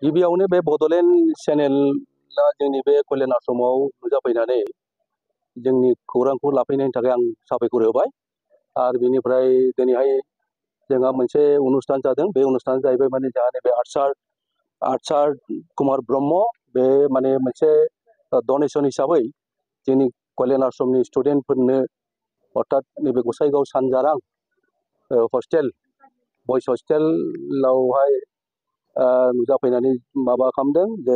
गिबियावनो बे बड'लेण्ड चेनेलआ जोंनि बे कल्याण आश्रमआव नुजाफैनानै जोंनि खौरांखौ लाफैनायनि थाखाय आं साबायखर होबाय। आरो बेनिफ्राय दिनैहाय जोंहा मोनसे अनुष्ठान जादों। बे अनुष्ठाना जाहैबाय माने जोंहा नैबे आर्चार कुमार ब्रह्म बे माने मोनसे डनेसन हिसाबै जोंनि कल्याण आश्रमनि स्टुडेन्टफोरनो अर्थात नैबे गसाइगाव सानजारां हस्टेल बयस हस्टेलावहाय नुजाफैनानै माबा खालामदों जे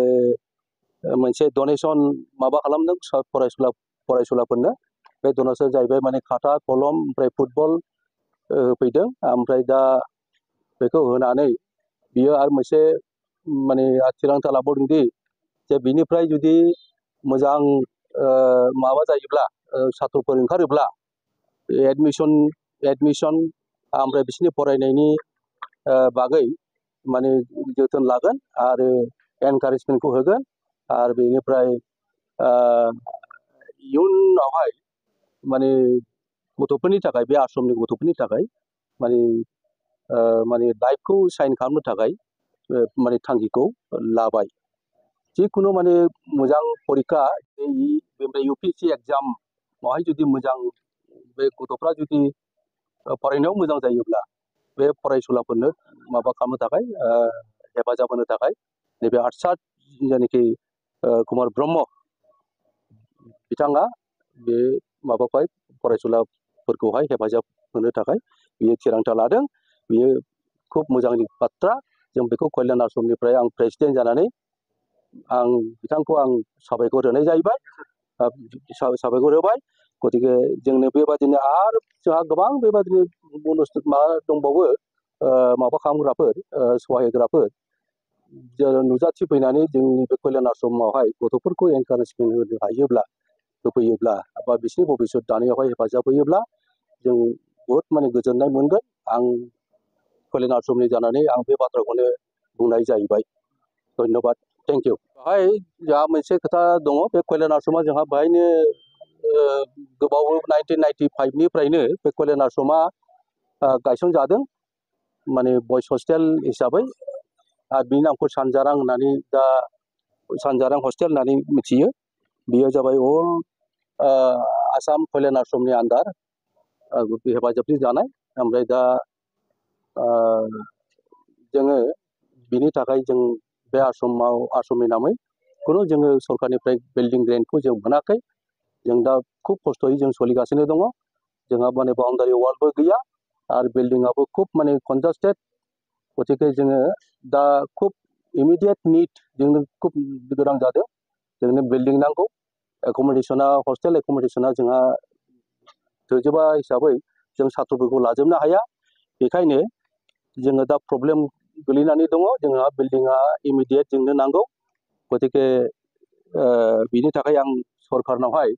मोनसे डनेसन माबा खालामदों फरायसुलाफोरनो। बे डनेसन जाहैबाय माने खाता कलम ओमफ्राय फुटबल होफैदों। ओमफ्राय दा बेखौ होनानै बियो आरो मोनसे माने थिरांथा लाबावदोंदि जे बिनिफ्राय जुदि मोजां माबा जायोब्ला साथ्रफोर ओंखारोब्ला एडमिसन ओमफ्राय बिसोरनि फरायनायनि बागै माने जोथोन लागोन आरो एनकारेजमेन्टखौ होगोन। आरो बेनिफ्राय इयुनावहाय माने गथ'फोरनि थाखाय बे आश्रमनि गथ'फोरनि थाखाय माने लाइफखौ साइन खालामनो थाखाय माने थांखिखौ लाबाय। जिखुनु माने मोजां परिखा बेनिफ्राय UPSC एग्जामावहाय जुदि मोजां बे गथ'फ्रा जुदि फरायनायाव मोजां जायोब्ला बे फरायसुलाफोरनो माबा खालामनो थाखाय हेफाजाब होनो थाखाय नैबे आर्चार जायनाखि कुमार ब्रह्म बिथाङा बे माबाखौहाय फरायसुलाफोरखौहाय हेफाजाब होनो थाखाय बियो थिरांथा लादों। बियो खुब मोजांनि बाथ्रा। जों बेखौ कल्याण आश्रमनिफ्राय आं प्रेसिडेन्ट जानानै आं बिथांखौ आं साबायखर होनाय जाहैबाय, साबायखर होबाय। गतिके जोंनो बेबादिनो आरो जोंहा गोबां बेबादिनो माबा दंबावो माबा खालामग्राफोर सहाय होग्राफोर नुजाथिफैनानै जोंनि बे कल्याण आश्रमावहाय गथ'फोरखौ एनकारेजमेन्ट होनो हायोब्ला होफैयोब्ला बा बिसोरनि भबिसत दानायावहाय हेफाजाब होयोब्ला जों बहुद माने गोजोननाय मोनगोन। आं कल्याण आश्रमनि जानानै आं बे बाथ्राखौनो बुंनाय जाहैबाय। धन्यबाद, थेंक इउ। बेवहाय जोंहा मोनसे खोथा दङ। बे कल्याण आश्रमा जोंहा बेहायनो गोबाव 1995निफ्रायनो बे कल्याण आश्रमा गायसनजादों माने बयस हस्टेल हिसाबै। आरो बिनि नामखौ सानजारां होननानै दा सानजारां हस्टेल होननानै मिथियो। बियो जाबाय अल आसाम कल्याण आश्रमनि आन्डार हेफाजाबनि जानाय। ओमफ्राय दा जोङो बिनि थाखाय जों बे आश्रमनि नामै खुनु जोङो सरकारनिफ्राय बिल्डिं ग्रेन्टखौ जों मोनाखै। जों दा खुब खस्थ'यै जों सोलिगासिनो दङ। जोंहा माने बाउन्डारि वालबो गैया आरो बिल्डिंआबो खुब माने कनजास्टेड। गतिके जोङो दा खुब इमिडियेट निड जोंनो खुब गोनां जादों। जोंनो बिल्डिं नांगौ। हस्टेल एकोमोडेसना जोंहा थोजोबा हिसाबै जों साथ्रफोरखौ लाजोबनो हाया। बेखायनो जोङो दा प्रब्लेम गोलैनानै दङ। जोंहा बिल्डिङा इमिडियेट जोंनो नांगौ। गतिके बिनि थाखाय आं सरकारनावहाय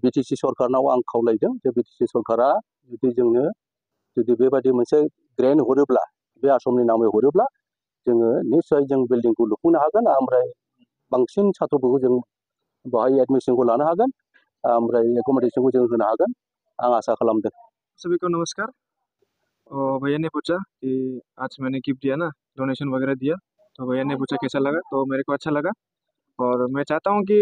BTC सरकारनाव आं खावलायदों जे BTC सरकारा जुदि बेबायदि मोनसे ग्रेन्ट हरोब्ला बे आश्रमनि नामै हरोब्ला जोङो निस्सय जों बिल्डिंखौ लुफुंनो हागोन। ओमफ्राय बांसिन साथ्रफोरखौ जों बाहाय एडमिसनखौ लानो हागोन। ओमफ्राय एकोमोडेसनखौ जों होनो हागोन आं आसा खालामदों। सभी को नमस्कार। भैया ने पूछा कि आज मैंने गिफ्ट दिया ना, डोनेशन वगैरह दिया, तो भैया ने पूछा कैसा लगा, तो मेरे को अच्छा लगा। और मैं चाहता हूँ कि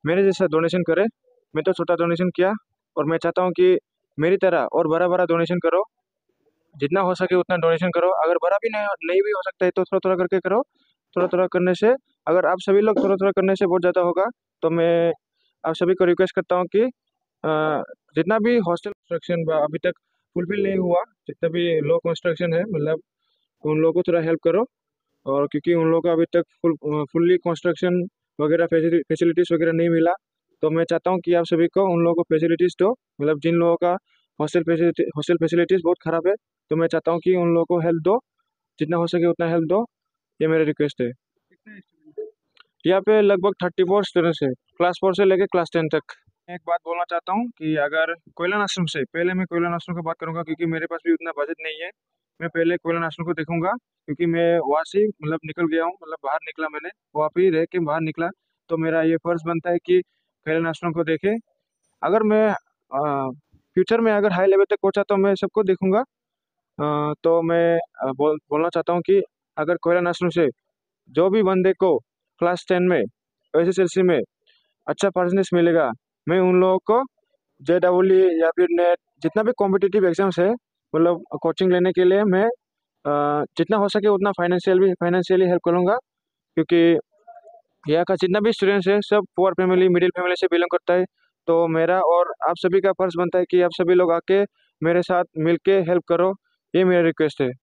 मेरे जैसा डोनेशन करे। मैं तो छोटा डोनेशन किया और मैं चाहता हूँ कि मेरी तरह और बड़ा बड़ा डोनेशन करो। जितना हो सके उतना डोनेशन करो। अगर बड़ा भी नहीं भी हो सकता है तो थोड़ा थोड़ा करके करो। थोड़ा थोड़ा करने से, अगर आप सभी लोग थोड़ा थोड़ा करने से बहुत ज़्यादा होगा। तो मैं आप सभी को रिक्वेस्ट करता हूँ कि जितना भी हॉस्टल कंस्ट्रक्शन अभी तक फुलफिल नहीं हुआ, जितना भी लो कंस्ट्रक्शन है, मतलब उन लोगों को थोड़ा हेल्प करो। और क्योंकि उन लोगों को अभी तक फुल्ली कंस्ट्रक्शन वगैरह फैसिलिटीज़ वगैरह नहीं मिला, तो मैं चाहता हूँ कि आप सभी को उन लोगों को फैसिलिटीज़ दो। मतलब जिन लोगों का हॉस्टल फैसिलिटीज़ बहुत ख़राब है, तो मैं चाहता हूँ कि उन लोगों को हेल्प दो। जितना हो सके उतना हेल्प दो, ये मेरा रिक्वेस्ट है। यहाँ पे लगभग 34 स्टूडेंट्स है, क्लास 4 से लेकर क्लास 10 तक। एक बात बोलना चाहता हूँ कि अगर कल्याण आश्रम से, पहले मैं कल्याण आश्रम की बात करूँगा क्योंकि मेरे पास भी उतना बजट नहीं है। मैं पहले कल्याण आश्रम को देखूंगा क्योंकि मैं वहाँ से मतलब निकल गया हूँ, मतलब बाहर निकला, मैंने वहाँ पे ही रह के बाहर निकला। तो मेरा ये फर्ज बनता है कि कल्याण आश्रम को देखे। अगर मैं फ्यूचर में अगर हाई लेवल तक पहुँचा तो मैं सबको देखूंगा। तो मैं बोलना चाहता हूँ कि अगर कल्याण आश्रम से जो भी बंदे को क्लास 10 में SSLC में अच्छा परसेंटेज मिलेगा, मैं उन लोगों को JEE या फिर नेट जितना भी कॉम्पिटिटिव एग्जाम्स है, मतलब कोचिंग लेने के लिए मैं जितना हो सके उतना फाइनेंशियली हेल्प करूँगा। क्योंकि यहाँ का जितना भी स्टूडेंट्स है सब पुअर फैमिली, मिडिल फैमिली से बिलोंग करता है। तो मेरा और आप सभी का फर्ज बनता है कि आप सभी लोग आके मेरे साथ मिलके हेल्प करो, ये मेरा रिक्वेस्ट है।